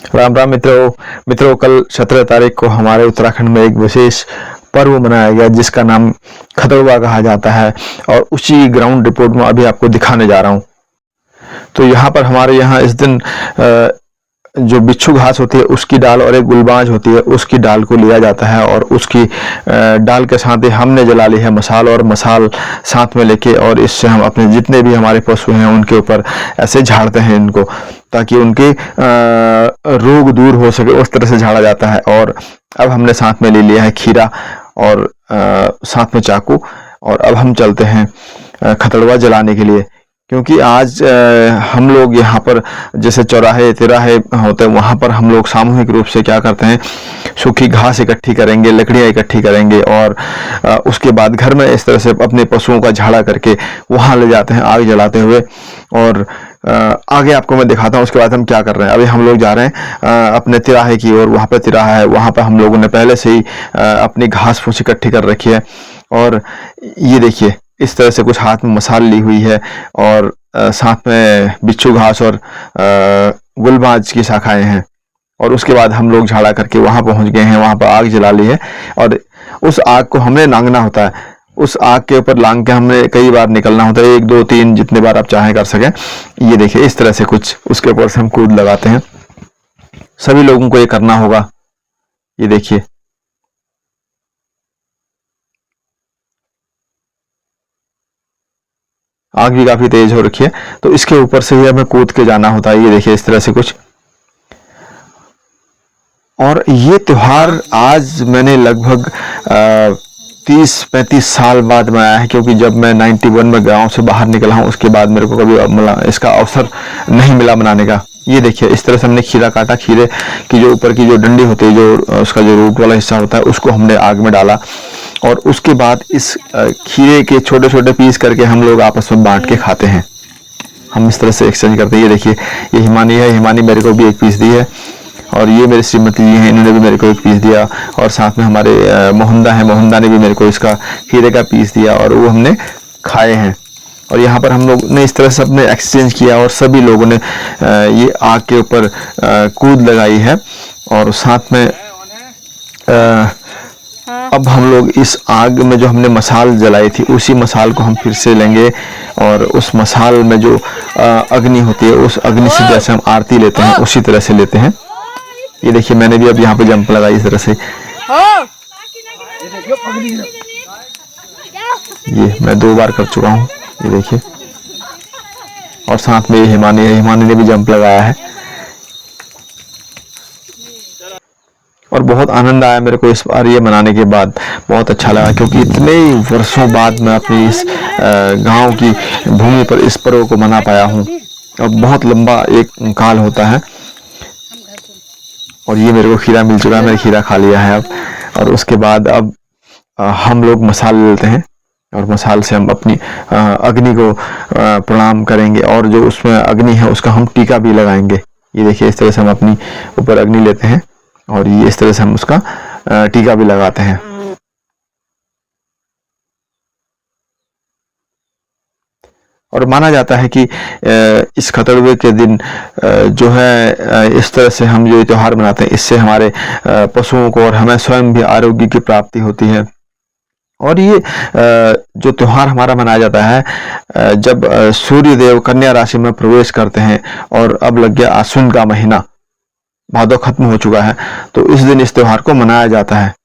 राम राम मित्रों कल 17 तारीख को हमारे उत्तराखंड में एक विशेष पर्व मनाया गया जिसका नाम खतड़वा कहा जाता है और उसी ग्राउंड रिपोर्ट में अभी आपको दिखाने जा रहा हूं। तो यहाँ पर हमारे यहाँ इस दिन जो बिच्छू घास होती है उसकी डाल और एक गुलबाज होती है उसकी डाल को लिया जाता है और उसकी डाल के साथ ही हमने जला ली है मसाल, और मसाल साथ में लेके और इससे हम अपने जितने भी हमारे पशु हैं उनके ऊपर ऐसे झाड़ते हैं इनको, ताकि उनके रोग दूर हो सके, उस तरह से झाड़ा जाता है। और अब हमने साथ में ले लिया है खीरा और साथ में चाकू, और अब हम चलते हैं खतड़वा जलाने के लिए, क्योंकि आज हम लोग यहाँ पर जैसे चौराहे तिराहे होते हैं वहाँ पर हम लोग सामूहिक रूप से क्या करते हैं, सूखी घास इकट्ठी करेंगे, लकड़ियाँ इकट्ठी करेंगे और उसके बाद घर में इस तरह से अपने पशुओं का झाड़ा करके वहाँ ले जाते हैं आग जलाते हुए। और आगे आपको मैं दिखाता हूँ उसके बाद हम क्या कर रहे हैं। अभी हम लोग जा रहे हैं अपने तिराहे की ओर, वहाँ पे तिराहा है, वहाँ पर हम लोगों ने पहले से ही अपनी घास फूस इकट्ठी कर रखी है। और ये देखिए इस तरह से कुछ हाथ में मसाल ली हुई है और साथ में बिच्छू घास और गुलबाज की शाखाएं हैं। और उसके बाद हम लोग झाड़ा करके वहां पहुंच गए हैं, वहां पर आग जला ली है और उस आग को हमने लांघना होता है। उस आग के ऊपर लांघ के हमने कई बार निकलना होता है, 1 2 3 जितने बार आप चाहें कर सकें। ये देखिए इस तरह से कुछ उसके ऊपर से हम कूद लगाते हैं, सभी लोगों को ये करना होगा। ये देखिए आग भी काफी तेज हो रखी है, तो इसके ऊपर से ही हमें कूद के जाना होता है। ये देखिए इस तरह से कुछ। और ये त्योहार आज मैंने लगभग 30-35 साल बाद मनाया है, क्योंकि जब मैं 91 में गांव से बाहर निकला हूं उसके बाद मेरे को कभी इसका अवसर नहीं मिला मनाने का। ये देखिए इस तरह से हमने खीरा काटा, खीरे की जो ऊपर की जो डंडी होती है, जो उसका जो रूट वाला हिस्सा होता है, उसको हमने आग में डाला और उसके बाद इस खीरे के छोटे छोटे पीस करके हम लोग आपस में बांट के खाते हैं। हम इस तरह से एक्सचेंज करते हैं। ये देखिए ये हिमानी है, हिमानी मेरे को भी एक पीस दी है और ये मेरे श्रीमती जी हैं, इन्होंने भी मेरे को एक पीस दिया। और साथ में हमारे मोहंदा है, मोहंदा ने भी मेरे को इसका खीरे का पीस दिया और वो हमने खाए हैं। और यहाँ पर हम लोग ने इस तरह से अपने एक्सचेंज किया और सभी लोगों ने ये आग के ऊपर कूद लगाई है। और साथ में अब हम लोग इस आग में जो हमने मसाल जलाई थी उसी मसाल को हम फिर से लेंगे और उस मसाल में जो अग्नि होती है उस अग्नि से जैसे हम आरती लेते हैं उसी तरह से लेते हैं। ये देखिए मैंने भी अब यहाँ पे जंप लगाई इस तरह से। ये मैं 2 बार कर चुका हूँ, ये देखिए। और साथ में ये हिमानी है, हिमानी ने भी जंप लगाया है। और बहुत आनंद आया मेरे को इस बार ये मनाने के बाद, बहुत अच्छा लगा, क्योंकि इतने वर्षों बाद मैं अपनी इस गांव की भूमि पर इस पर्व को मना पाया हूँ। और बहुत लंबा एक काल होता है। और ये मेरे को खीरा मिल चुका है, मैंने खीरा खा लिया है अब। और उसके बाद अब हम लोग मसाल लेते हैं और मसाल से हम अपनी अग्नि को प्रणाम करेंगे और जो उसमें अग्नि है उसका हम टीका भी लगाएंगे। ये देखिए इस तरह से हम अपनी ऊपर अग्नि लेते हैं और ये इस तरह से हम उसका टीका भी लगाते हैं। और माना जाता है कि इस खतड़वे के दिन जो है इस तरह से हम जो त्योहार मनाते हैं इससे हमारे पशुओं को और हमें स्वयं भी आरोग्य की प्राप्ति होती है। और ये जो त्योहार हमारा मनाया जाता है जब सूर्य देव कन्या राशि में प्रवेश करते हैं और अब लग गया आश्विन का महीना, भादो खत्म हो चुका है, तो इस दिन इस त्योहार को मनाया जाता है।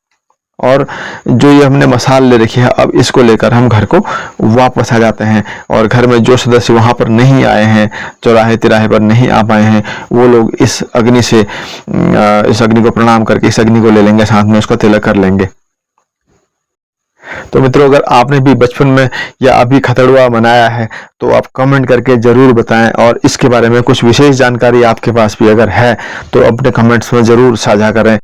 और जो ये हमने मसाल ले रखी है अब इसको लेकर हम घर को वापस आ जाते हैं और घर में जो सदस्य वहां पर नहीं आए हैं, चौराहे तिराहे पर नहीं आ पाए हैं, वो लोग इस अग्नि से इस अग्नि को प्रणाम करके इस अग्नि को ले लेंगे, साथ में उसका तिलक कर लेंगे। तो मित्रों अगर आपने भी बचपन में या अभी खतड़वा मनाया है तो आप कमेंट करके जरूर बताएं, और इसके बारे में कुछ विशेष जानकारी आपके पास भी अगर है तो अपने कमेंट्स में जरूर साझा करें।